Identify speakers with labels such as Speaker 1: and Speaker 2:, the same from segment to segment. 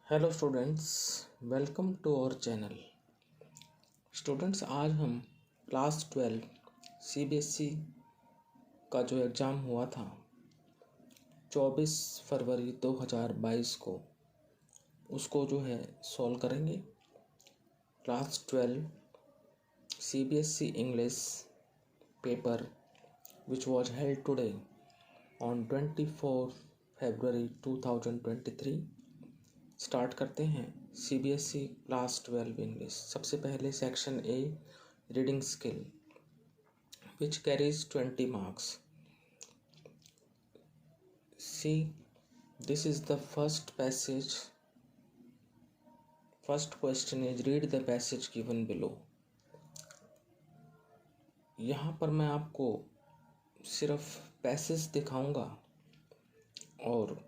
Speaker 1: Hello students, welcome to our channel. Students, आज हम class 12 CBSE का जो एग्ज़ाम हुआ था 24 फरवरी 2022 को, उसको जो है सॉल्व करेंगे। Class 12 CBSE English paper which was held today on 24 February 2023। Start करते हैं सीबीएसई क्लास 12 इंग्लिश। सबसे पहले section A, reading skill, which carries 20 marks. See, this is the first passage. First question is read the passage given below. यहाँ पर मैं आपको सिर्फ passage दिखाऊंगा और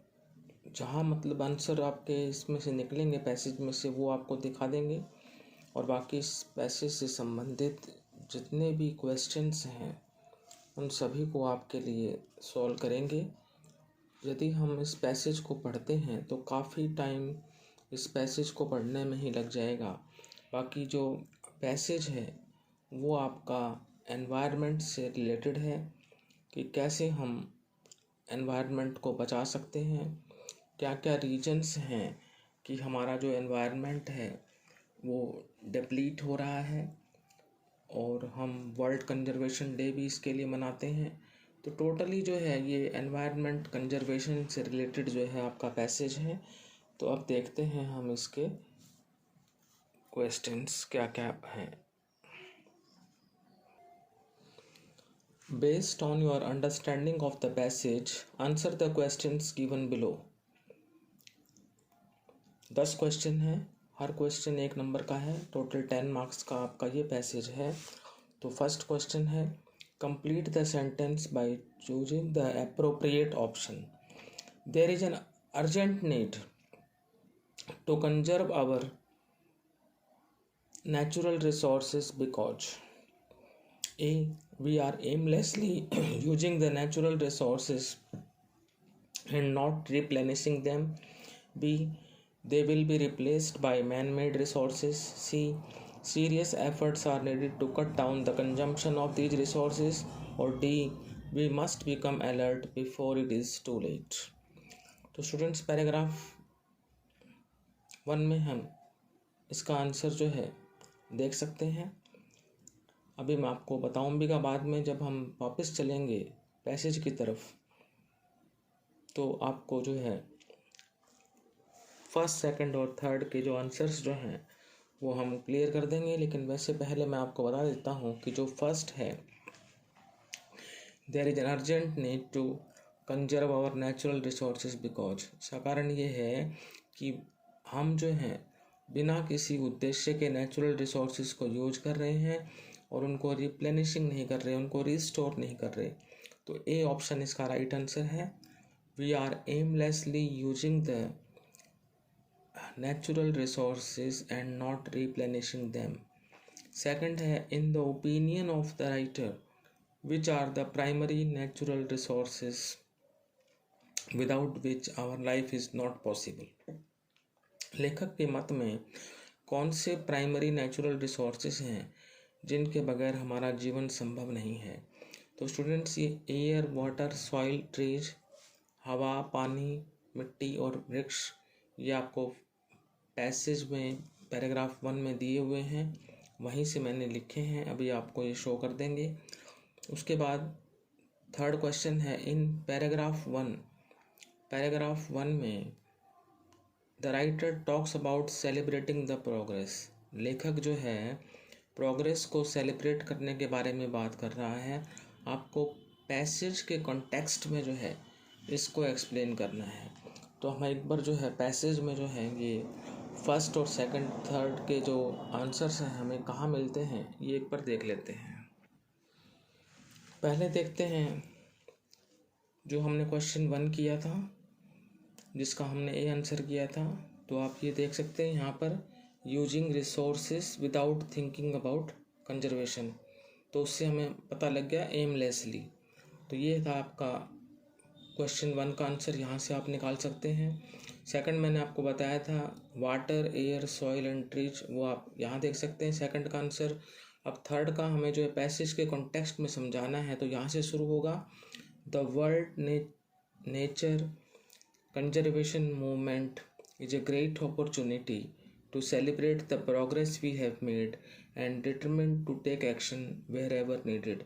Speaker 1: जहाँ मतलब आंसर आपके इसमें से निकलेंगे पैसेज में से वो आपको दिखा देंगे, और बाकी इस पैसेज से संबंधित जितने भी क्वेश्चंस हैं उन सभी को आपके लिए सॉल्व करेंगे। यदि हम इस पैसेज को पढ़ते हैं तो काफ़ी टाइम इस पैसेज को पढ़ने में ही लग जाएगा। बाकी जो पैसेज है वो आपका एनवायरनमेंट से रिलेटेड है कि कैसे हम एनवायरनमेंट को बचा सकते हैं, क्या क्या रीजन्स हैं कि हमारा जो एनवायरनमेंट है वो डिप्लीट हो रहा है, और हम वर्ल्ड कंजर्वेशन डे भी इसके लिए मनाते हैं। तो टोटली जो है ये एनवायरनमेंट कंजर्वेशन से रिलेटेड जो है आपका पैसेज है। तो अब देखते हैं हम इसके क्वेश्चंस क्या क्या हैं। Based on your understanding of the passage, answer the questions given below. 10 question है, हर क्वेश्चन 1 नंबर का है। टोटल 10 मार्क्स का आपका ये पैसेज है। तो फर्स्ट क्वेश्चन है, complete the sentence by choosing the appropriate option. There is an urgent need to conserve our natural resources because A. We are aimlessly using the natural resources and not replenishing them. B. They will be replaced by man-made resources. C. Serious efforts are needed to cut down the consumption of these resources. Or D. We must become alert before it is too late. तो students, paragraph 1 में हम इसका answer जो है देख सकते हैं। अभी मैं आपको बताऊंगा बाद में, जब हम वापस चलेंगे पैसेज की तरफ तो आपको जो है फर्स्ट, सेकंड और थर्ड के जो आंसर्स जो हैं वो हम क्लियर कर देंगे। लेकिन वैसे पहले मैं आपको बता देता हूँ कि जो फर्स्ट है, there is an urgent need to conserve our natural resources because, इसका कारण ये है कि हम जो हैं बिना किसी उद्देश्य के नेचुरल रिसोर्सेज को यूज कर रहे हैं और उनको रिप्लेनिशिंग नहीं कर रहे, उनको रिस्टोर नहीं कर रहे। तो ए ऑप्शन इसका राइट आंसर है। We are aimlessly using the natural resources and not replenishing them. Second है, in the opinion of the writer which are the primary natural resources without which our life is not possible. लेखक के मत में कौन से primary natural resources हैं जिनके बगैर हमारा जीवन संभव नहीं है। तो स्टूडेंट्स, ये एयर, वाटर, सॉइल, ट्रीज, हवा, पानी, मिट्टी और वृक्ष, ये आपको पैसेज में पैराग्राफ 1 में दिए हुए हैं, वहीं से मैंने लिखे हैं। अभी आपको ये शो कर देंगे। उसके बाद थर्ड क्वेश्चन है, इन पैराग्राफ 1 में the writer talks about celebrating the progress. लेखक जो है प्रोग्रेस को सेलिब्रेट करने के बारे में बात कर रहा है। आपको पैसेज के कॉन्टेक्स्ट में जो है इसको एक्सप्लेन करना है। तो हम एक बार जो है पैसेज में जो है ये फर्स्ट और सेकंड, थर्ड के जो आंसर्स हैं हमें कहाँ मिलते हैं ये एक बार देख लेते हैं। पहले देखते हैं जो हमने क्वेश्चन 1 किया था, जिसका हमने ए आंसर किया था। तो आप ये देख सकते हैं यहाँ पर, using resources without thinking about conservation. तो उससे हमें पता लग गया एमलेसली। तो ये था आपका क्वेश्चन 1 का आंसर यहाँ से आप निकाल सकते हैं। सेकंड मैंने आपको बताया था water, air, soil and trees, वो आप यहाँ देख सकते हैं सेकंड का आंसर। अब थर्ड का हमें जो है पैसेज के कॉन्टेक्स्ट में समझाना है, तो यहाँ से शुरू होगा। The world nature conservation movement is a great opportunity to celebrate the progress we have made and determined to take action wherever needed।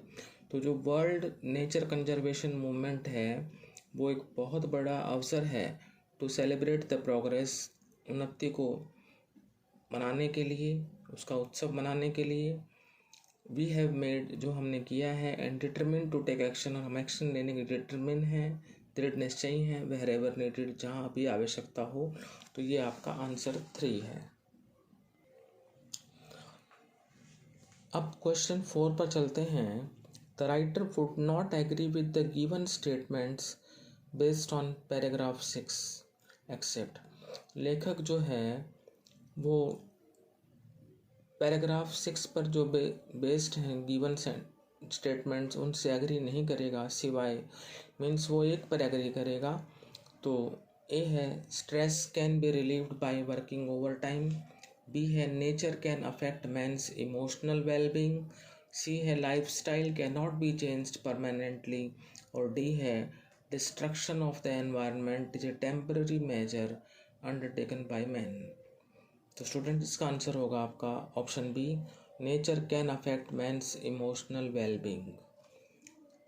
Speaker 1: तो जो वर्ल्ड नेचर कंजर्वेशन मूवमेंट है वो एक बहुत बड़ा अवसर है टू सेलिब्रेट द प्रोग्रेस, उन्नति को मनाने के लिए, उसका उत्सव मनाने के लिए। वी हैव मेड, जो हमने किया है, and determine to take action, और हम एक्शन लेने के डिटरमिन हैं, दृढ़ निश्चयी हैं, वेयर एवर नीडेड, जहाँ भी आवश्यकता हो। तो ये आपका आंसर 3 है। अब क्वेश्चन 4 पर चलते हैं। The writer would not agree with the given statements based on paragraph 6 except. लेखक जो है वो पैराग्राफ 6 पर जो बेस्ड हैं गिवन स्टेटमेंट्स, उनसे एग्री नहीं करेगा, सिवाय मीन्स वो एक पर एग्री करेगा। तो ए है stress can be relieved by working over time, B है nature can affect man's emotional wellbeing, C है life style can not be changed permanently, और डी है destruction of the environment is a temporary measure undertaken by man. तो student इसका answer होगा आपका option B, nature can affect man's emotional wellbeing.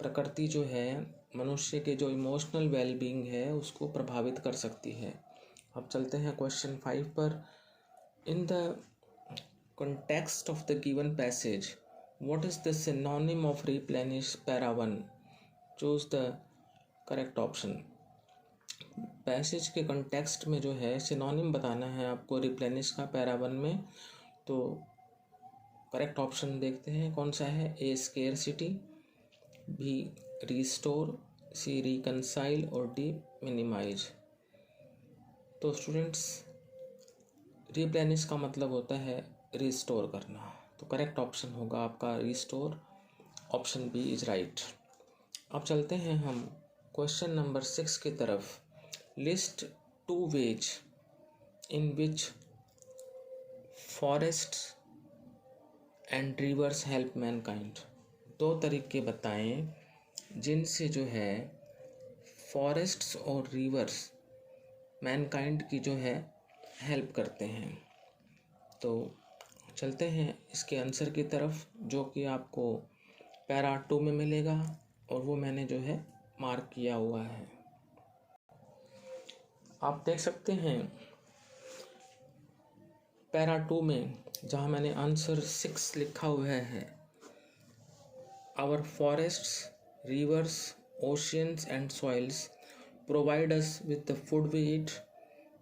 Speaker 1: प्रकृति जो है मनुष्य के जो इमोशनल वेलबींग है उसको प्रभावित कर सकती है। अब चलते हैं क्वेश्चन 5 पर। In the context of the given passage, what is the synonym of replenish? para 1, choose the correct option। Passage के कंटेक्स्ट में जो है सिनोनिम बताना है आपको रिप्लेनिश का पैरा 1 में। तो करेक्ट ऑप्शन देखते हैं कौन सा है। ए स्केर्सिटी, बी रिस्टोर, सी रिकंसाइल और डी मिनिमाइज। तो स्टूडेंट्स रिप्लेनिश का मतलब होता है रिस्टोर करना, तो करेक्ट ऑप्शन होगा आपका restore, option B is right. अब चलते हैं हम क्वेश्चन नंबर 6 की तरफ। List 2 ways in which forests and rivers help mankind. 2 तरीके बताएं जिनसे जो है फॉरेस्ट्स और रिवर्स मैनकाइंड की जो है हेल्प करते हैं। तो चलते हैं इसके आंसर की तरफ, जो कि आपको पैरा 2 में मिलेगा, और वो मैंने जो है मार्क किया हुआ है। आप देख सकते हैं पैरा 2 में जहाँ मैंने आंसर 6 लिखा हुआ है, our forests, rivers, oceans and soils provide us with the food we eat.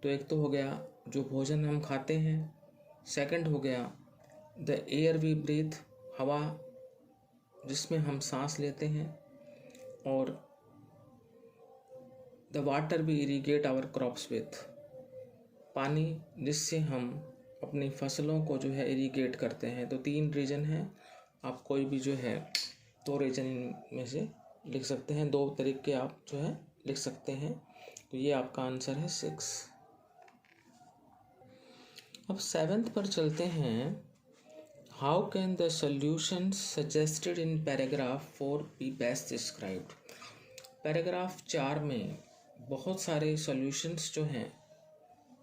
Speaker 1: तो एक तो हो गया जो भोजन हम खाते हैं, सेकंड हो गया द एयर वी ब्रीथ, हवा जिसमें हम सांस लेते हैं, और the water we irrigate our crops with, पानी जिससे हम अपनी फसलों को जो है इरीगेट करते हैं। तो 3 रीजन है, आप कोई भी जो है 2 रीजन में से लिख सकते हैं, 2 तरीके आप जो है लिख सकते हैं। तो ये आपका आंसर है 6। अब 7th पर चलते हैं। How can the solutions suggested in paragraph 4 B best described. Paragraph 4 में बहुत सारे सॉल्यूशंस जो हैं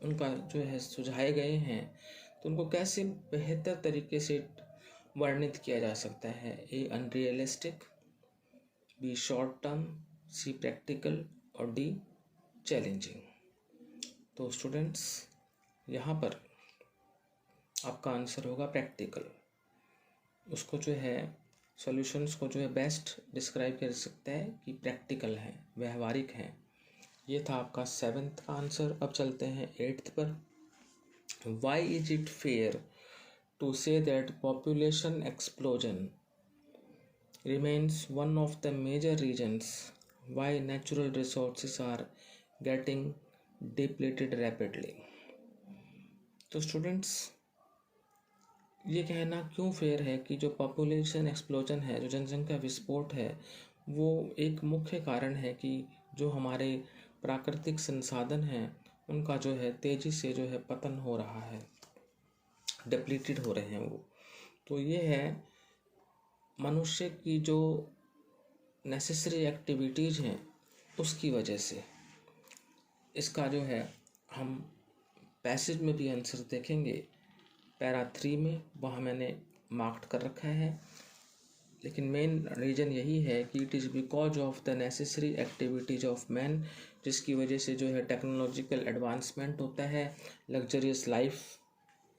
Speaker 1: उनका जो है सुझाए गए हैं, तो उनको कैसे बेहतर तरीके से वर्णित किया जा सकता है। ए अनरियलिस्टिक, बी शॉर्ट टर्म, सी प्रैक्टिकल और डी चैलेंजिंग। तो स्टूडेंट्स यहाँ पर आपका आंसर होगा प्रैक्टिकल। उसको जो है सॉल्यूशंस को जो है बेस्ट डिस्क्राइब कर सकता है कि प्रैक्टिकल है, व्यवहारिक है। ये था आपका 7th का आंसर। अब चलते हैं 8th पर। Why is it fair to say that population explosion remains one of the major reasons why natural resources are getting depleted rapidly। तो स्टूडेंट्स ये कहना क्यों फेयर है कि जो पॉपुलेशन एक्सप्लोजन है, जो जनसंख्या विस्फोट है, वो एक मुख्य कारण है कि जो हमारे प्राकृतिक संसाधन हैं उनका जो है तेज़ी से जो है पतन हो रहा है, डिप्लीटेड हो रहे हैं वो। तो ये है मनुष्य की जो नेसेसरी एक्टिविटीज़ हैं उसकी वजह से। इसका जो है हम पैसेज में भी आंसर देखेंगे, पैरा 3 में, वहाँ मैंने मार्क्ड कर रखा है। लेकिन मेन रीज़न यही है कि it is because of the necessary activities of man, जिसकी वजह से जो है टेक्नोलॉजिकल एडवांसमेंट होता है, लग्जरियस लाइफ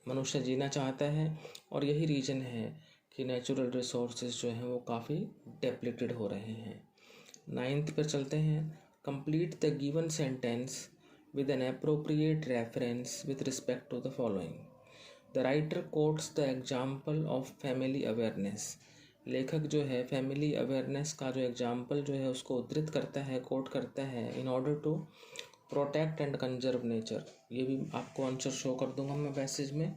Speaker 1: मनुष्य जीना चाहता है, और यही रीज़न है कि नेचुरल रिसोर्सेज जो हैं वो काफ़ी डेप्लीटेड हो रहे हैं। 9th पर चलते हैं। Complete the given sentence with an appropriate reference with respect to the following. The writer quotes the example of family awareness. लेखक जो है फैमिली अवेयरनेस का जो एग्जाम्पल जो है उसको उद्धृत करता है, कोट करता है, in order to protect and conserve nature. ये भी आपको आंसर शो कर दूंगा मैं पैसेज में,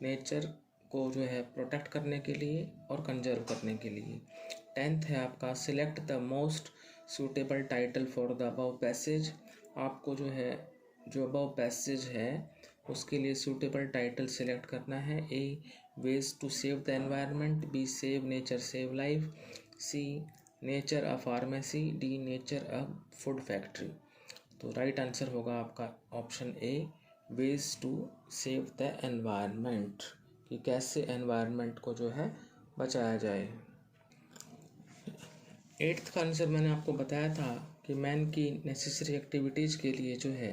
Speaker 1: नेचर को जो है प्रोटेक्ट करने के लिए और कंजर्व करने के लिए। 10th है आपका select the most suitable title for the above passage. आपको जो है जो अबव पैसेज है उसके लिए सूटेबल टाइटल सिलेक्ट करना है। A ways to save the environment, B save nature save life, C nature a pharmacy, D nature a food factory. तो राइट आंसर होगा आपका option A, ways to save the environment, कि कैसे environment को जो है बचाया जाए। 8th का आंसर मैंने आपको बताया था कि मैन की नेसेसरी एक्टिविटीज़ के लिए जो है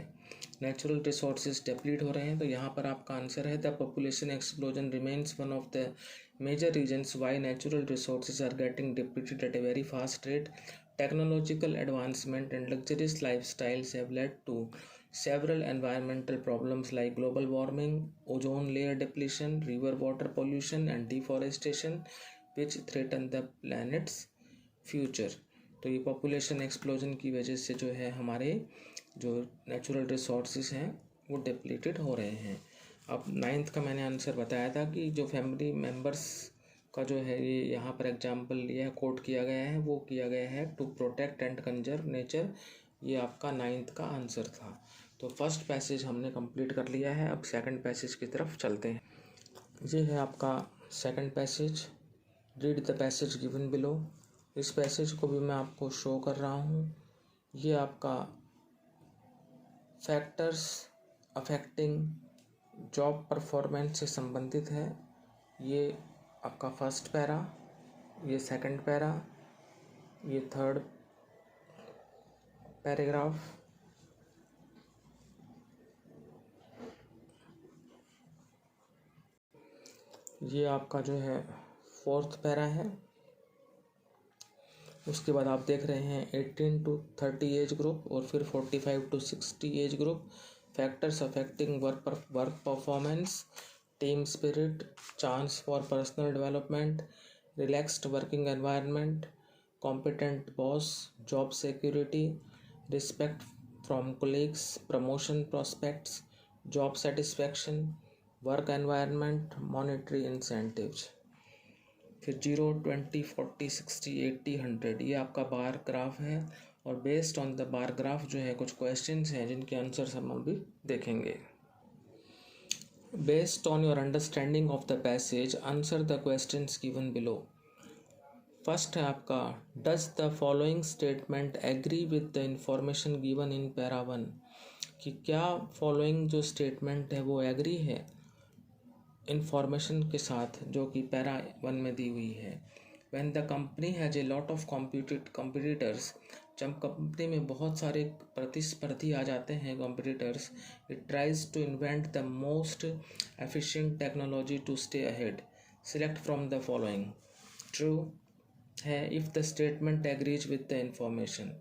Speaker 1: नेचुरल रिसोर्सेज डिप्लीट हो रहे हैं। तो यहाँ पर आपका आंसर है the population explosion remains one of the major reasons why natural resources are getting depleted at a very fast rate. Technological advancement and luxurious lifestyles have led to several environmental problems like global warming, ozone layer depletion, river water pollution, and deforestation, which threaten the planet's future. तो ये population explosion की वजह से जो है हमारे जो natural resources हैं वो डिप्लीटेड हो रहे हैं। अब 9th का मैंने आंसर बताया था कि जो फैमिली मेम्बर्स का जो है ये यहाँ पर एग्जाम्पल लिया है, कोट किया गया है, वो किया गया है to protect and conserve nature. ये आपका 9th का आंसर था। तो फर्स्ट पैसेज हमने कंप्लीट कर लिया है। अब सेकंड पैसेज की तरफ चलते हैं। ये है आपका second passage, read the passage given below. इस पैसेज को भी मैं आपको शो कर रहा हूँ। ये आपका फैक्टर्स अफेक्टिंग जॉब परफॉर्मेंस से संबंधित है। ये आपका फर्स्ट पैरा, ये सेकंड पैरा, ये थर्ड पैराग्राफ, ये आपका जो है फोर्थ पैरा है। उसके बाद आप देख रहे हैं 18 to 30 एज ग्रुप और फिर 45 to 60 age group. Factors affecting work performance, team spirit, chance for personal development, relaxed working environment, competent boss, job security, respect from colleagues, promotion prospects, job satisfaction, work environment, monetary incentives. फिर 0, 20, 40, 60, 80, 100 ये आपका bar graph है। और based on the bar graph जो है कुछ questions हैं जिनके आंसर्स हम अभी देखेंगे। Based on your understanding of the passage answer the questions given below. First है आपका does the following statement agree with the information given in para 1, कि क्या फॉलोइंग जो स्टेटमेंट है वो एग्री है इंफॉर्मेशन के साथ जो कि पैरा 1 में दी हुई है। When the company has a lot of competitors, जब कंपनी में बहुत सारे प्रतिस्पर्धी आ जाते हैं competitors, it tries to invent the most efficient technology to stay ahead. Select from the following. True है if the statement agrees with the information,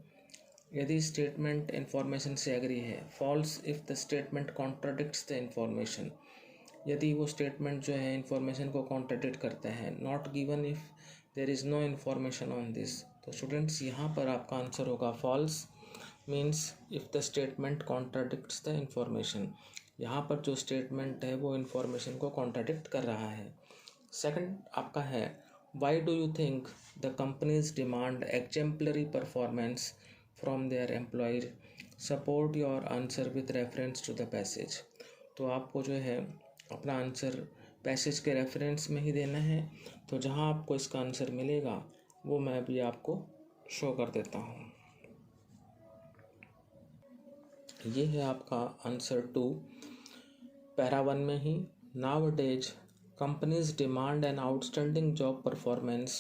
Speaker 1: यदि स्टेटमेंट इंफॉर्मेशन से एग्री है। False if the statement contradicts the information, यदि वो statement जो है information को contradict करता है। Not given if there is no information on this. तो स्टूडेंट्स यहाँ पर आपका आंसर होगा false, means if the statement contradicts the information. यहाँ पर जो स्टेटमेंट है वो इंफॉर्मेशन को कॉन्ट्राडिक्ट कर रहा है। सेकंड आपका है why do you think the companies demand exemplary performance from their employer. Support your answer with reference to the passage. तो आपको जो है अपना आंसर पैसेज के रेफरेंस में ही देना है। तो जहाँ आपको इसका आंसर मिलेगा वो मैं अभी आपको शो कर देता हूँ। ये है आपका आंसर 2 पैरा 1 में ही। Nowadays companies demand an outstanding job performance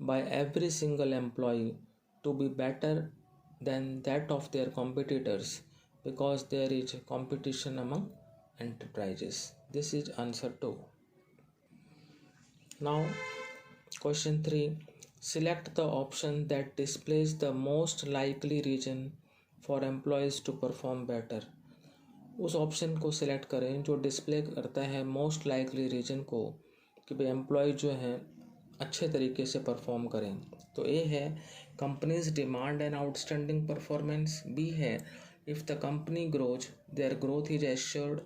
Speaker 1: by every single employee to be better than that of their competitors because there is competition among enterprises. This is answer 2. Now question 3. Select the option that displays the most likely reason for employees to perform better. उस option को select करें जो display करता है most likely reason को कि भाई employ जो हैं अच्छे तरीके से परफॉर्म करें। तो ए है companies demand an outstanding performance. B है if the company grows their growth is assured.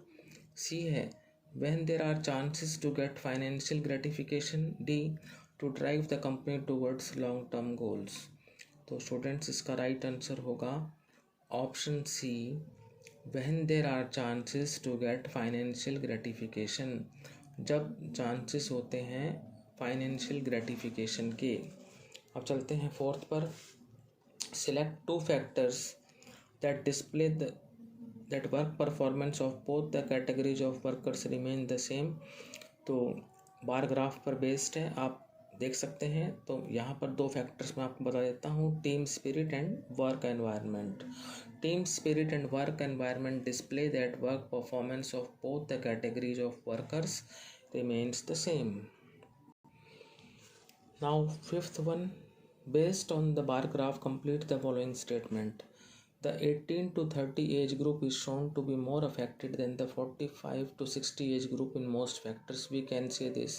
Speaker 1: C है when there are chances to get financial gratification. D to drive the company towards long term goals. तो students इसका right answer होगा option C when there are chances to get financial gratification। जब chances होते हैं financial gratification के। अब चलते हैं फोर्थ पर। Select 2 factors that display that work performance of both the categories of workers remain the same. तो बार ग्राफ पर बेस्ड है, आप देख सकते हैं। तो यहाँ पर 2 फैक्टर्स मैं आपको बता देता हूँ, team spirit and work environment. Team spirit and work environment display that work performance of both the categories of workers remains the same. Now fifth one, based on the bar graph complete the following statement. The 18 to 30 age group is shown to be more affected than the 45 to 60 age group in most factors. We can say this.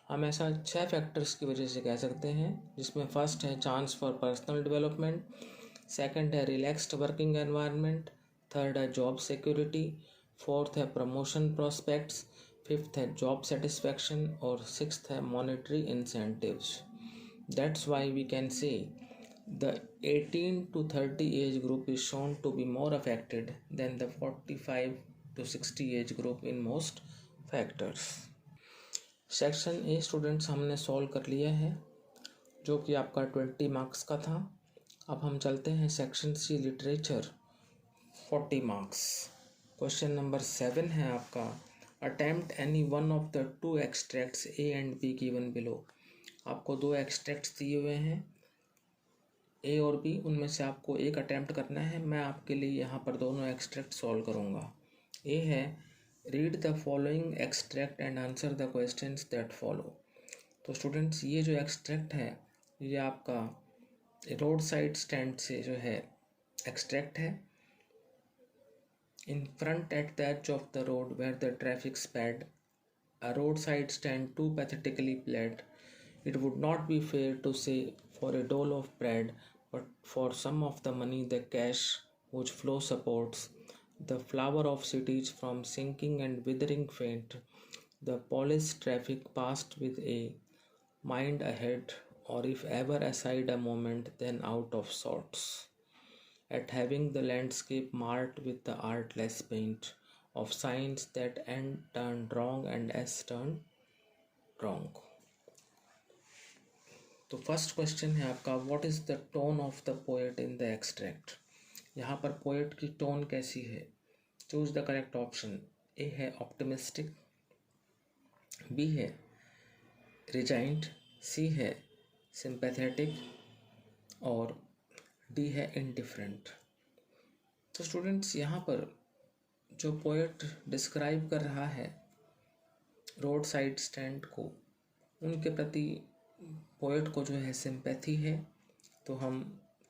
Speaker 1: हम ऐसा 6 factors की वजह से कह सकते हैं, जिसमें first है chance for personal development, second है रिलैक्स्ड वर्किंग एनवायरनमेंट, थर्ड है जॉब सिक्योरिटी, फोर्थ है प्रमोशन प्रोस्पेक्ट्स, फिफ्थ है जॉब सेटिस्फैक्शन और सिक्स्थ है monetary incentives. That's why we can say the 18 to 30 age group is shown to be more affected than the 45 to 60 age group in most factors. Section A students हमने solve कर लिया है, जो कि आपका 20 marks का था। अब हम चलते हैं section C literature, 40 marks. Question number 7 है आपका, attempt any one of the 2 extracts A and B given below. आपको 2 एक्सट्रैक्ट्स दिए हुए हैं ए और बी, उनमें से आपको एक अटैम्प्ट करना है। मैं आपके लिए यहाँ पर दोनों एक्सट्रैक्ट सॉल्व करूँगा। ए है read the following extract and answer the questions that follow. तो स्टूडेंट्स ये जो एक्सट्रैक्ट है ये आपका रोड साइड स्टैंड से जो है एक्सट्रैक्ट है। In front at the edge of the road where the traffic sped a road side stand too pathetically pled. It would not be fair to say for a dole of bread, but for some of the money the cash whose flow supports the flower of cities from sinking and withering faint, the polished traffic passed with a mind ahead, or if ever aside a moment then out of sorts, at having the landscape marked with the artless paint of signs that N turned wrong and S turned wrong। तो first question है आपका, what is the tone of the poet in the extract. यहाँ पर poet की tone कैसी है? Choose the correct option. A है optimistic, B है रिजाइंड, सी है सिंपैथेटिक और डी है इनडिफरेंट। तो स्टूडेंट्स यहाँ पर जो पोएट डिस्क्राइब कर रहा है रोड साइड स्टैंड को, उनके प्रति पोएट को जो है सिंपैथी है, तो हम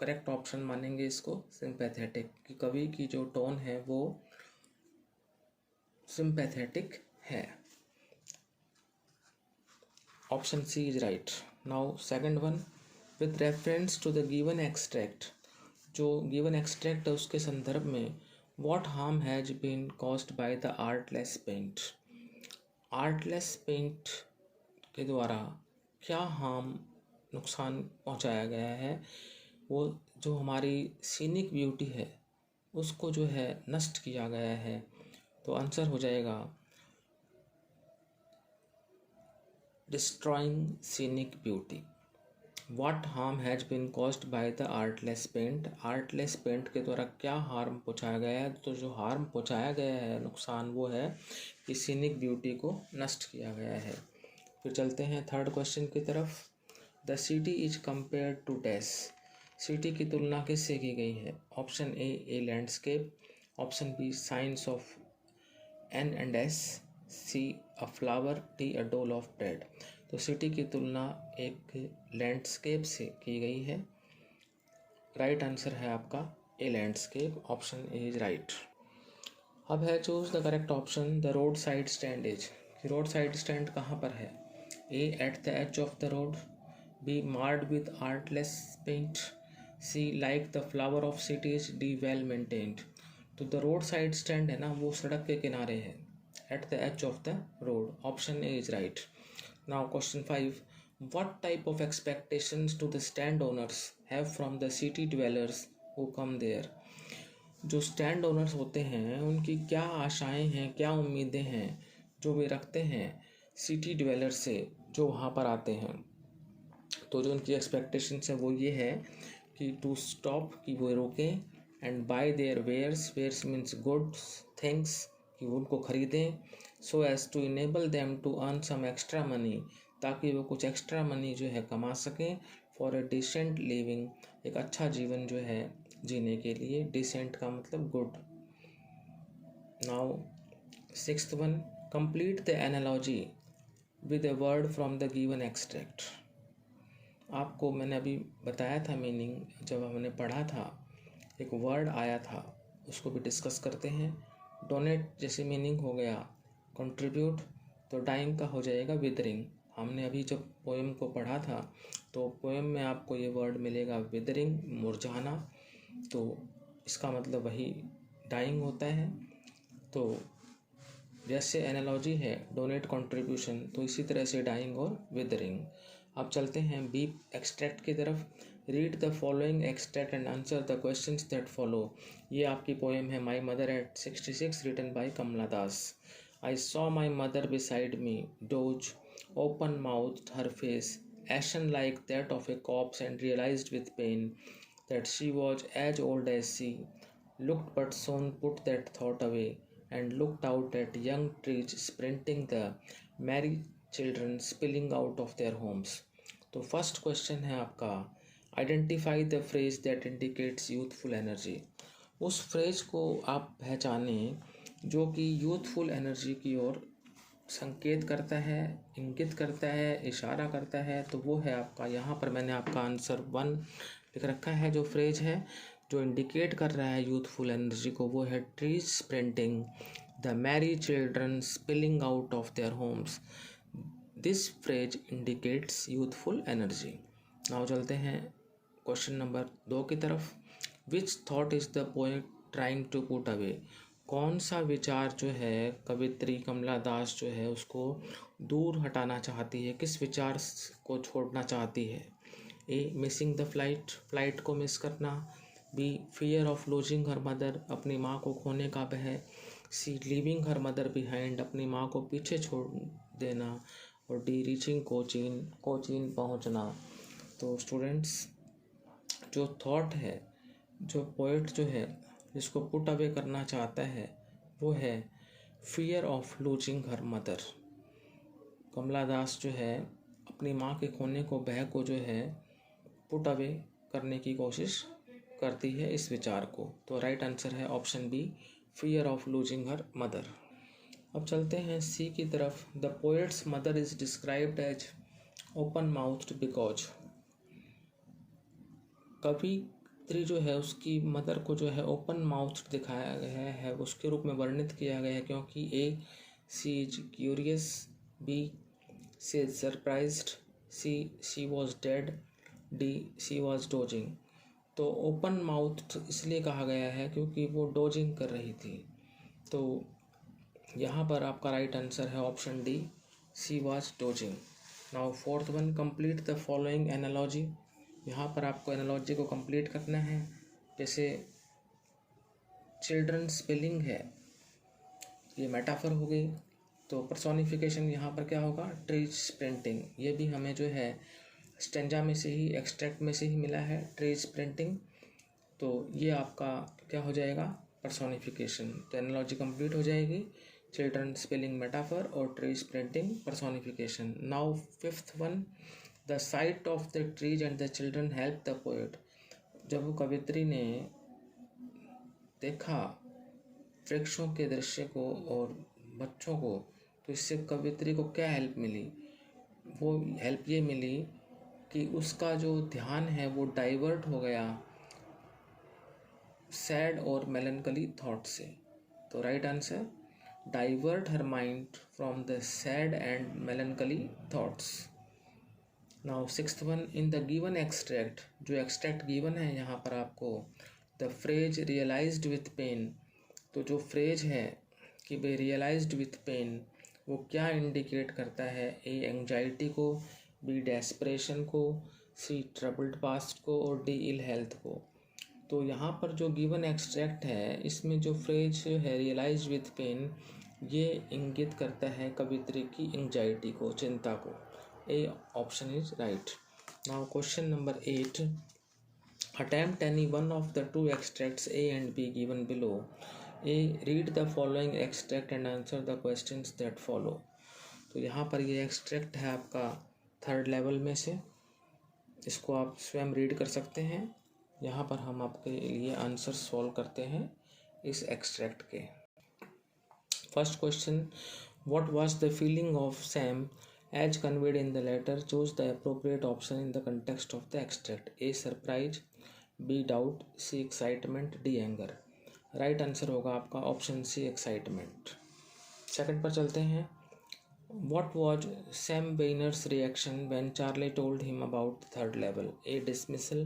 Speaker 1: करेक्ट ऑप्शन मानेंगे इसको सिंपैथेटिक, कि कवि की जो टोन है वो सिंपैथेटिक है। Option C is right. Now second one, with reference to the given extract. जो गिवन एक्सट्रैक्ट है उसके संदर्भ में what harm has been caused by the artless paint. Artless paint के द्वारा क्या हार्म नुकसान पहुंचाया गया है, वो जो हमारी सीनिक ब्यूटी है उसको जो है नष्ट किया गया है। तो आंसर हो जाएगा destroying scenic beauty. What harm has been caused by the artless paint? Artless paint के द्वारा क्या हार्म पहुँचाया गया है? तो जो हार्म पहुँचाया गया है, नुकसान, वो है कि सीनिक ब्यूटी को नष्ट किया गया है। फिर चलते हैं थर्ड क्वेश्चन की तरफ। The city is compared to dash. सिटी की तुलना किससे की गई है? Option A landscape, option B science of N and S, C a flower, D a dole of bread. तो सिटी की तुलना एक लैंडस्केप से की गई है। राइट आंसर है आपका A landscape, option A is right. अब है choose the correct option. The road side stand is, road side stand कहाँ पर है? A at the edge of the road, B marred with artless paint, C like the flower of cities, D well maintained. तो the road side stand है ना, वो सड़क के किनारे है, at the edge of the road, option A is right. Now question 5. What type of expectations do the stand owners have from the city dwellers who come there? जो stand owners होते हैं उनकी क्या आशाएं हैं, क्या उम्मीदें हैं जो वे रखते हैं सिटी डिवेलर से जो वहाँ पर आते हैं? तो जो उनकी एक्सपेक्टेशंस है वो ये है कि टू स्टॉप, कि वो रोकें, and by their wares, wares means goods things, कि वो उनको खरीदें, so as to enable them to earn some extra money, ताकि वो कुछ एक्स्ट्रा मनी जो है कमा सकें, फॉर अ डिसेंट लिविंग, एक अच्छा जीवन जो है जीने के लिए। डिसेंट का मतलब good. Now sixth one, complete the analogy with a word from the given extract. आपको मैंने अभी बताया था मीनिंग, जब हमने पढ़ा था एक वर्ड आया था, उसको भी डिस्कस करते हैं। डोनेट जैसे मीनिंग हो गया कंट्रीब्यूट, तो डाइंग का हो जाएगा विदरिंग। हमने अभी जब पोएम को पढ़ा था तो पोएम में आपको ये वर्ड मिलेगा विदरिंग, मुरझाना, तो इसका मतलब वही डाइंग होता है। तो जैसे एनालॉजी है डोनेट कंट्रीब्यूशन, तो इसी तरह से डाइंग और विदरिंग। अब चलते हैं बी एक्सट्रैक्ट की तरफ। Read the following extract and answer the questions that follow. ये आपकी पोएम है my mother at 66 written by Kamala Das. I saw my mother beside me, doze, open mouth her face, ashen like that of a corpse, and realized with pain that she was as old as she looked, but soon put that thought away and looked out at young trees sprinting, the merry children spilling out of their homes. तो first question है आपका, identify the phrase that indicates youthful energy. उस phrase को आप पहचानें जो कि youthful energy की ओर संकेत करता है, इंगित करता है, इशारा करता है। तो वो है आपका, यहाँ पर मैंने आपका आंसर 1 लिख रखा है। जो फ्रेज है जो इंडिकेट कर रहा है यूथफुल एनर्जी को, वो है trees sprinting, the merry children spilling out of their homes. This phrase indicates youthful energy. Now चलते हैं क्वेश्चन नंबर 2 की तरफ। Which thought is the poet trying to put away. कौन सा विचार जो है कवित्री कमला दास जो है उसको दूर हटाना चाहती है, किस विचार को छोड़ना चाहती है? ए मिसिंग द फ्लाइट, फ्लाइट को मिस करना, B fear of losing her mother, अपनी माँ को खोने का भय, सी लीविंग हर मदर बिहाइंड, अपनी माँ को पीछे छोड़ देना, और डी रीचिंग कोचीन पहुँचना। तो स्टूडेंट्स, जो थॉट है, जो पोएट जो है जिसको पुट अवे करना चाहता है, वो है fear of losing her mother. Kamala Das जो है अपनी माँ के खोने को, भय को जो है पुट अवे करने की कोशिश करती है इस विचार को। तो राइट आंसर है option B, fear of losing her mother. अब चलते हैं सी की तरफ। The poet's mother is described as open mouthed because. कवित्री जो है उसकी मदर को जो है ओपन माउथ दिखाया गया है, उसके रूप में वर्णित किया गया है, क्योंकि A she is curious, B she is surprised, C she was dead, D she was dozing. तो ओपन माउथ इसलिए कहा गया है क्योंकि वो डोजिंग कर रही थी। तो यहाँ पर आपका राइट आंसर है option D, she was dosing. Now fourth one, complete the following analogy यहाँ पर आपको एनालॉजी को कंप्लीट करना है। जैसे चिल्ड्रन स्पेलिंग है, ये मेटाफर हो गई, तो पर्सोनिफिकेशन यहाँ पर क्या होगा, ट्रीज प्रिंटिंग। ये भी हमें जो है स्टेंजा में से ही, एक्सट्रैक्ट में से ही मिला है, ट्रीज प्रिंटिंग। तो ये आपका क्या हो जाएगा, पर्सोनिफिकेशन। तो एनालॉजी कंप्लीट हो जाएगी, चिल्ड्रन स्पेलिंग मेटाफर और trees printing personification. Now fifth one, the site of the trees and the children help the poet. जब वो कवित्री ने देखा वृक्षों के दृश्य को और बच्चों को, तो इससे कवित्री को क्या हेल्प मिली, वो हेल्प ये मिली कि उसका जो ध्यान है वो डाइवर्ट हो गया सैड और मेलनकली थॉट से। तो right answer, divert her mind from the sad and melancholy thoughts. Now sixth one, in the given extract, जो एक्सट्रैक्ट गिवन है यहाँ पर आपको, the phrase realised with pain. तो जो फ्रेज है कि भाई रियलाइज्ड विथ पेन, वो क्या इंडिकेट करता है, ए एंग्जाइटी को, बी डेस्परेशन को, सी ट्रबल्ड पास्ट को और डी इल हेल्थ को। तो यहाँ पर जो गिवन एक्सट्रैक्ट है, इसमें जो फ्रेज है रियलाइज विथ पेन, ये इंगित करता है कवित्री की एंग्जाइटी को, चिंता को। A option is right. Now question number 8, attempt any one of the two extracts A and B given below. A, read the following extract and answer the questions that follow. तो यहाँ पर ये extract है आपका third level में से, इसको आप स्वयं रीड कर सकते हैं। यहाँ पर हम आपके लिए आंसर सॉल्व करते हैं इस एक्सट्रैक्ट के। First question, what was the feeling of Sam as conveyed in the letter, choose the appropriate option in the context of the extract. A surprise, B doubt, C excitement, D anger. Right answer होगा आपका option C excitement. Second पर चलते हैं, What was Sam Bainer's reaction when Charlie told him about the third level? A. Dismissal,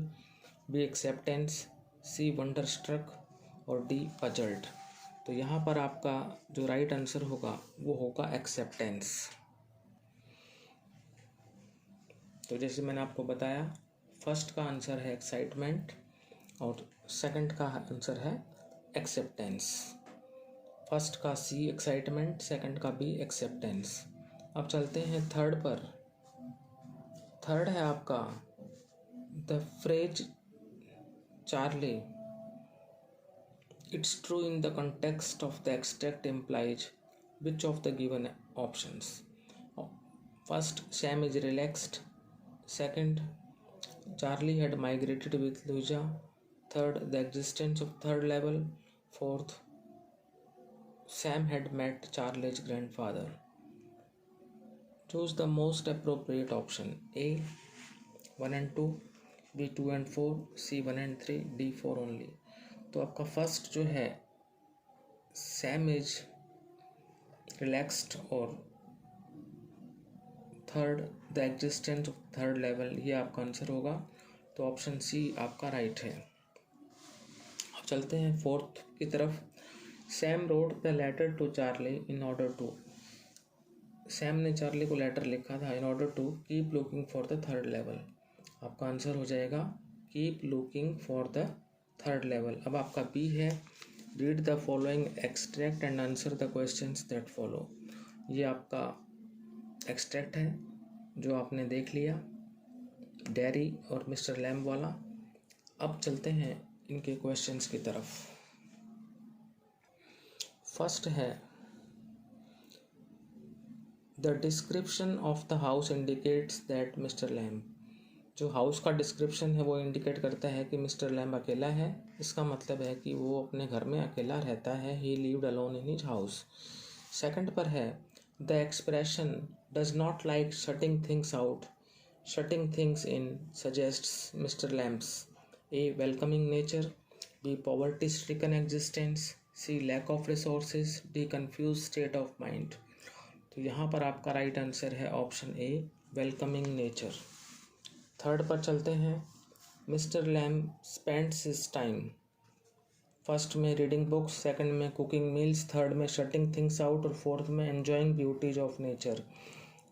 Speaker 1: B. Acceptance, C. Wonderstruck और D. Puzzled। तो यहाँ पर आपका जो राइट आंसर होगा वो होगा एक्सेप्टेंस। तो जैसे मैंने आपको बताया, फर्स्ट का आंसर है एक्साइटमेंट और सेकंड का आंसर है एक्सेप्टेंस। फर्स्ट का सी एक्साइटमेंट, सेकंड का बी एक्सेप्टेंस। अब चलते हैं थर्ड पर। थर्ड है आपका the phrase Charlie, it's true in the context of the extract implies which of the given options. First, Sam is relaxed, second, Charlie had migrated with Luisa, third, the existence of third level, fourth, Sam had met Charlie's grandfather. Choose the most appropriate option. A 1 and 2, B 2 and 4, C 1 and 3, D 4 only. तो आपका first जो है Sam is relaxed और third the existence of third level, ये आपका answer होगा। तो option सी आपका राइट है। अब चलते हैं फोर्थ की तरफ। Sam wrote the letter to Charlie in order to, Sam ने चार्ली को लेटर लिखा था in order to keep looking for the third level. आपका आंसर हो जाएगा keep looking for the third level. अब आपका बी है, read the following extract and answer the questions that follow. ये आपका एक्सट्रैक्ट है जो आपने देख लिया, डेरी और मिस्टर लैम्ब वाला। अब चलते हैं इनके क्वेश्चंस की तरफ। फर्स्ट है, the description of the house indicates that mister lamb. जो हाउस का डिस्क्रिप्शन है वो इंडिकेट करता है कि मिस्टर लैम्ब अकेला है। इसका मतलब है कि वो अपने घर में अकेला रहता है। He lived alone in his house. Second पर है, the expression does not like shutting things out, shutting things in suggests Mr Lamb's A welcoming nature, B poverty stricken existence, C lack of resources, D confused state of mind. तो यहाँ पर आपका right answer है option A welcoming nature. Third पर चलते हैं, Mr Lamb spends his time, first में reading books, second में कुकिंग मील्स, थर्ड में शटिंग थिंग्स आउट और फोर्थ में enjoying beauties of nature.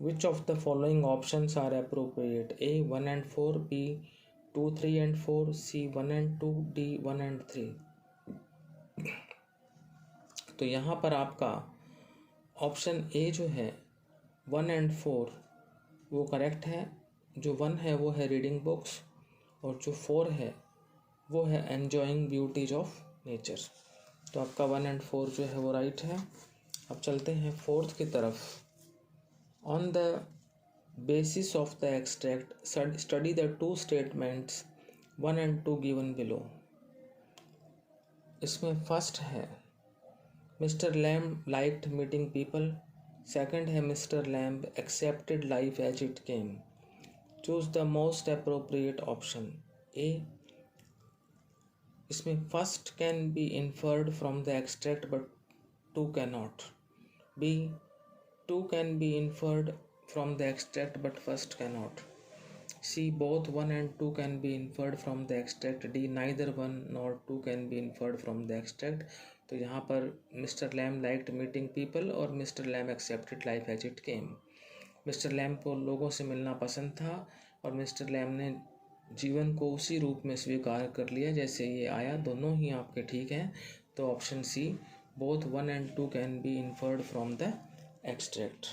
Speaker 1: Which of the following options are appropriate? A 1 and 4, B 2, 3 and 4, C 1 and 2, D 1 and 3। तो यहाँ पर आपका option ए जो है 1 and 4 वो करेक्ट है। जो 1 है वो है रीडिंग बुक्स और जो 4 है वो है एन्जॉइंग ब्यूटीज ऑफ नेचर। तो आपका 1 and 4 जो है वो राइट है। अब चलते हैं फोर्थ की तरफ। On the basis of the extract study the 2 statements 1 and 2 given below. इसमें फर्स्ट है Mister Lamb liked meeting people. Second है Mister Lamb accepted life as it came. Choose the most appropriate option. A, इसमें first can be inferred from the extract but 2 can not. B, 2 can be inferred from the extract but first can not. C, both 1 and 2 can be inferred from the extract. D, neither 1 nor 2 can be inferred from the extract. तो यहाँ पर Mister Lamb liked meeting people और Mister Lamb accepted life as it came. Mister Lamb को लोगों से मिलना पसंद था और मिस्टर लैम्ब ने जीवन को उसी रूप में स्वीकार कर लिया जैसे ये आया। दोनों ही आपके ठीक हैं। तो option C, both 1 and 2 can be inferred from the extract.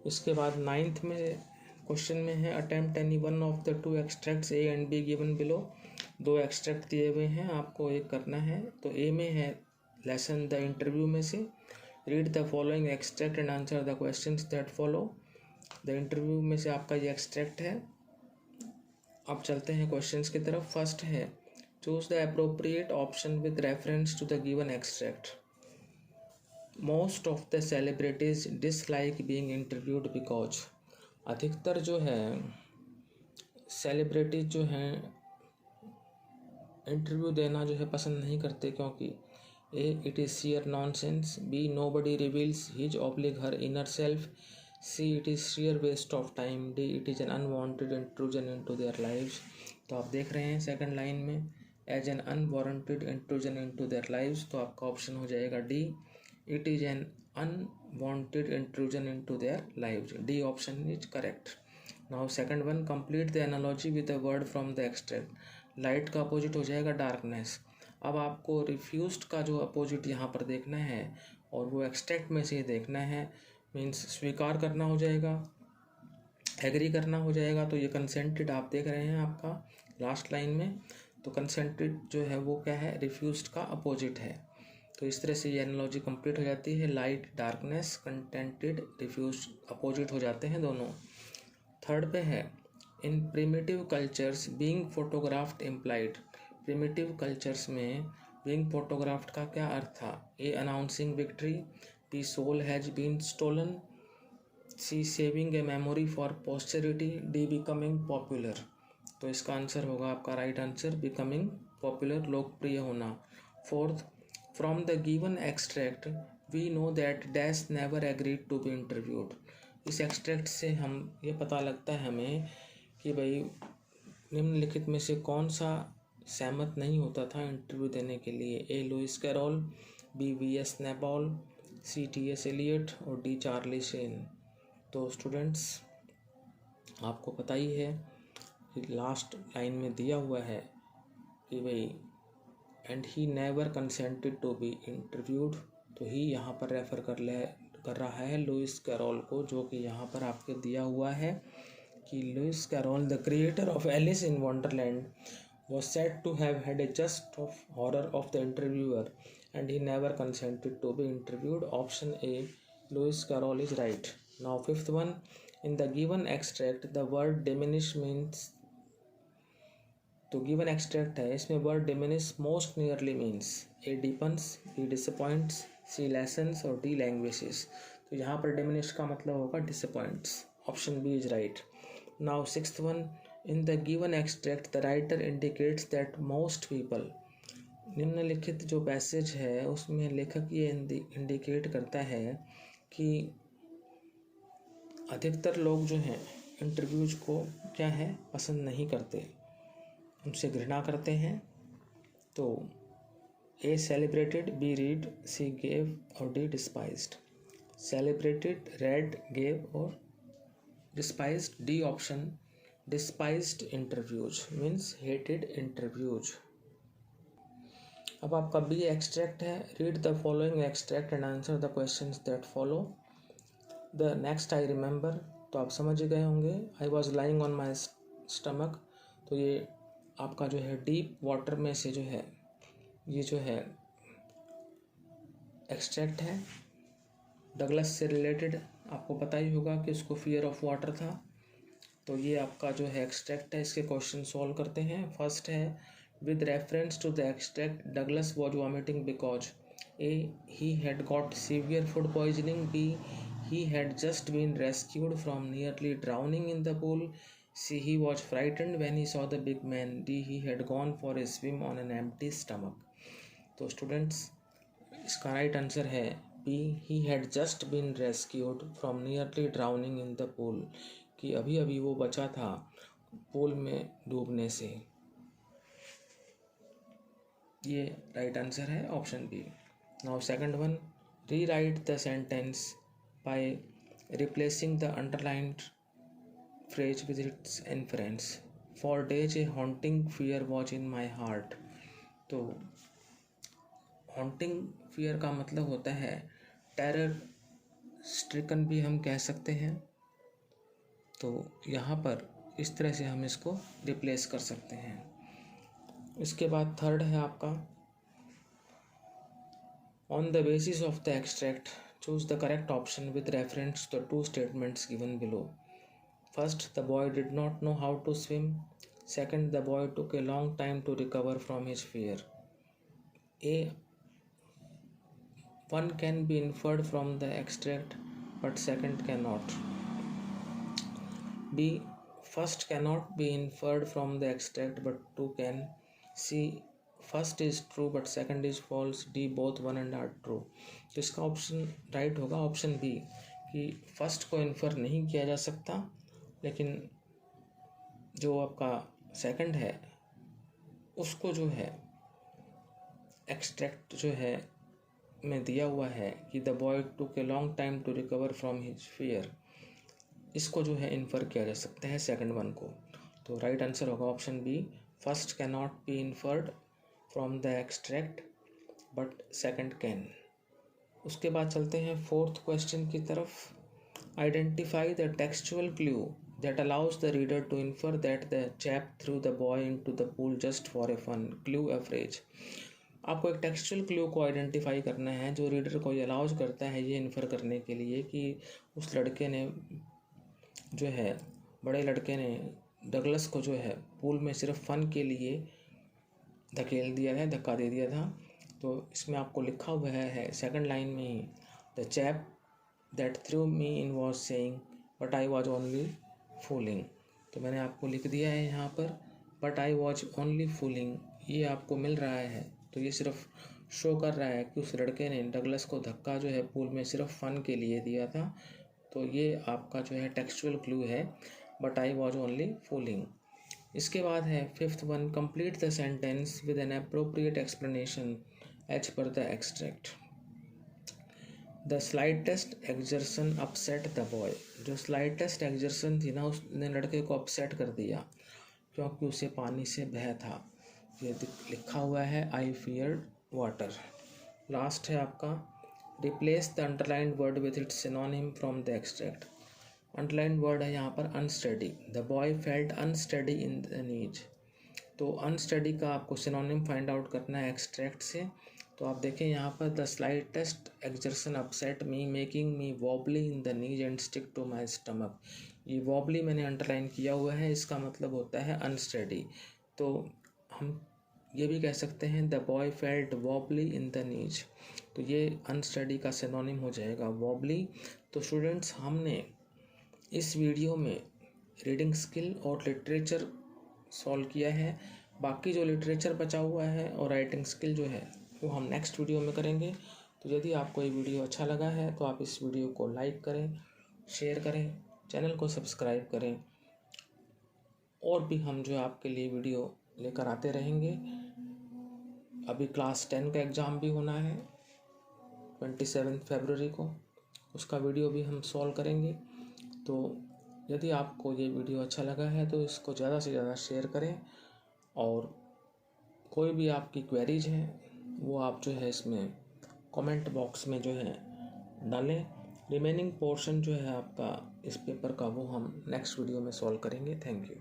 Speaker 1: इसके बाद 9th में क्वेश्चन में है attempt any one of the 2 extracts A and B given below. 2 extract दिए हुए हैं, आपको एक करना है। तो ए में है लेसन द इंटरव्यू में से read the following extract and answer the questions that follow. The interview में से आपका ये एक्सट्रैक्ट है। अब चलते हैं क्वेश्चंस की तरफ। फर्स्ट है choose the appropriate option with reference to the given extract. Most of the celebrities dislike being interviewed because. अधिकतर जो है सेलिब्रिटीज जो हैं इंटरव्यू देना जो है पसंद नहीं करते क्योंकि A, it is sheer nonsense। B, nobody reveals his or her inner self। C, it is sheer waste of time। D, it is an unwanted intrusion into their lives। तो आप देख रहे हैं सेकंड लाइन में as an unwarranted intrusion into their lives. तो आपका option हो जाएगा D, it is an unwanted intrusion into their lives. D option is correct. Now second one, complete the analogy with a word from the extract. Light का opposite हो जाएगा darkness. अब आपको refused का जो अपोजिट यहाँ पर देखना है और वो एक्सट्रैक्ट में से ही देखना है। मीन्स स्वीकार करना हो जाएगा, एग्री करना हो जाएगा। तो ये कंसेंटेड आप देख रहे हैं आपका लास्ट लाइन में। तो कंसेंटेड जो है वो क्या है, रिफ्यूज्ड का अपोजिट है। तो इस तरह से ये एनालॉजी कंप्लीट हो जाती है। Light darkness, contented refused opposite हो जाते हैं दोनों। थर्ड पे है in primitive cultures being photographed implied. Primitive cultures में बीइंग फोटोग्राफ्ड का क्या अर्थ था। A, announcing victory. B, soul has been stolen. C, saving a memory for posterity. D, becoming popular. तो इसका आंसर होगा आपका राइट आंसर बिकमिंग पॉपुलर, लोकप्रिय होना। Fourth, from the given extract we know that dash never agreed to be interviewed. इस extract से हम ये पता लगता है हमें कि भाई निम्नलिखित में से कौन सा सहमत नहीं होता था इंटरव्यू देने के लिए। A, Lewis Carroll. B, V S. Naipaul. C, T S. Eliot और डी, चार्ली शेन। तो स्टूडेंट्स आपको पता ही है कि लास्ट लाइन में दिया हुआ है कि भाई and he never consented to be interviewed. तो ही यहाँ पर रेफ़र कर रहा है लुइस कैरोल को, जो कि यहाँ पर आपके दिया हुआ है कि Lewis Carroll the creator of Alice in Wonderland was said to have had a just of horror of the interviewer and he never consented to be interviewed. Option A, Lewis Carroll is right. Now fifth one, in the given extract the word diminish means, तो given extract है इसमें word diminish most nearly means A, deepens. B, disappoints. C, lessens और D, languages. तो यहाँ पर diminish का मतलब होगा disappoints. Option B is right. Now sixth one, in the given extract the writer indicates that most people. निम्नलिखित जो passage है उसमें लेखक ये इंडिकेट करता है कि अधिकतर लोग जो हैं इंटरव्यूज को क्या है पसंद नहीं करते, उनसे घृणा करते हैं। तो A, celebrated. B, read. C, gave और D, despised. Celebrated, read, gave और despised D option despised interviews means hated interviews. अब आपका बी एक्सट्रैक्ट है. Read the following extract and answer the questions that follow. The next I remember, तो आप समझ गए होंगे. I was lying on my stomach, तो ये आपका जो है डीप वाटर में से जो है ये जो है एक्सट्रैक्ट है. डगलस से रिलेटेड आपको पता ही होगा कि उसको फियर ऑफ वाटर था. तो ये आपका जो है एक्सट्रैक्ट है. इसके क्वेश्चन सॉल्व करते हैं. फर्स्ट है, with reference to the extract Douglas was vomiting because A he had got severe food poisoning, B he had just been rescued from nearly drowning in the pool, C he was frightened when he saw the big man, D he had gone for a swim on an empty stomach. तो students इसका right answer है B, he had just been rescued from nearly drowning in the pool, कि अभी अभी वो बचा था pool में डूबने से. ये राइट आंसर है option B. Now second one, rewrite the sentence by replacing the underlined phrase with its inference. For days a haunting fear was in my heart. तो haunting fear का मतलब होता है टेरर स्ट्रिकन भी हम कह सकते हैं. तो यहाँ पर इस तरह से हम इसको रिप्लेस कर सकते हैं. इसके बाद थर्ड है आपका, on the basis of the extract choose the correct option with reference to the two statements given below. First, the boy did not know how to swim. Second, the boy took a long time to recover from his fear. A, one can be inferred from the extract but second cannot. B, first cannot be inferred from the extract but two can. C, first is true but second is false. D, both one and are true. तो इसका option right होगा option B, कि first को infer नहीं किया जा सकता, लेकिन जो आपका सेकंड है उसको जो है एक्सट्रैक्ट जो है में दिया हुआ है कि the boy took a long time to recover from his fear, इसको जो है इन्फर किया जा सकता है सेकंड वन को. तो राइट आंसर होगा option B, first can not be inferred from the extract but second can. उसके बाद चलते हैं फोर्थ क्वेश्चन की तरफ. Identify the textual clue that allows the reader to infer that the chap threw the boy into the pool just for a fun. Clue A phrase. आपको एक textual clue को identify करना है जो reader को ये अलाउज करता है ये इन्फर करने के लिए कि उस लड़के ने जो है बड़े लड़के ने डगलस को जो है पूल में सिर्फ फन के लिए धकेल दिया है, धक्का दे दिया था. तो इसमें आपको लिखा हुआ है सेकंड लाइन में ही, the chap that threw me in was saying but I was only fooling. तो मैंने आपको लिख दिया है यहाँ पर but I was only fooling, ये आपको मिल रहा है. तो ये सिर्फ शो कर रहा है कि उस लड़के ने डगलस को धक्का जो है पूल में सिर्फ फन के लिए दिया था. तो ये आपका जो है टेक्सचुअल क्लू है, but I was only fooling. इसके बाद है fifth one, complete the sentence with an appropriate explanation as per the extract. The slightest exertion upset the boy. जो स्लाइटेस्ट एक्सर्शन थी ना उसने लड़के को अपसेट कर दिया क्योंकि उसे पानी से भय था. ये लिखा हुआ है आई फियर्ड वाटर. लास्ट है आपका, replace the underlined word with its synonym from the extract. Underlined word है यहाँ पर unsteady. The boy felt unsteady in the नीज. तो अनस्टडी का आपको सिनोनिम फाइंड आउट करना है एक्सट्रैक्ट से. तो आप देखें यहाँ पर, the slightest exertion upset me making me wobbly in the knees and stick to my stomach. ये वॉबली मैंने अंडरलाइन किया हुआ है, इसका मतलब होता है अनस्टडी. तो हम ये भी कह सकते हैं the boy felt wobbly in the नीज. तो ये अनस्टडी का सिनोनिम हो जाएगा वॉबली. तो स्टूडेंट्स हमने इस वीडियो में रीडिंग स्किल और लिटरेचर सॉल्व किया है. बाकी जो लिटरेचर बचा हुआ है और राइटिंग स्किल जो है वो हम नेक्स्ट वीडियो में करेंगे. तो यदि आपको ये वीडियो अच्छा लगा है तो आप इस वीडियो को लाइक करें, शेयर करें, चैनल को सब्सक्राइब करें. और भी हम जो आपके लिए वीडियो लेकर आते रहेंगे. अभी क्लास 10 का एग्ज़ाम भी होना है 27 फरवरी को, उसका वीडियो भी हम सॉल्व करेंगे. तो यदि आपको ये वीडियो अच्छा लगा है तो इसको ज़्यादा से ज़्यादा शेयर करें, और कोई भी आपकी क्वेरीज हैं वो आप जो है इसमें कमेंट बॉक्स में जो है डालें। रिमेनिंग पोर्शन जो है आपका इस पेपर का वो हम नेक्स्ट वीडियो में सॉल्व करेंगे। Thank you.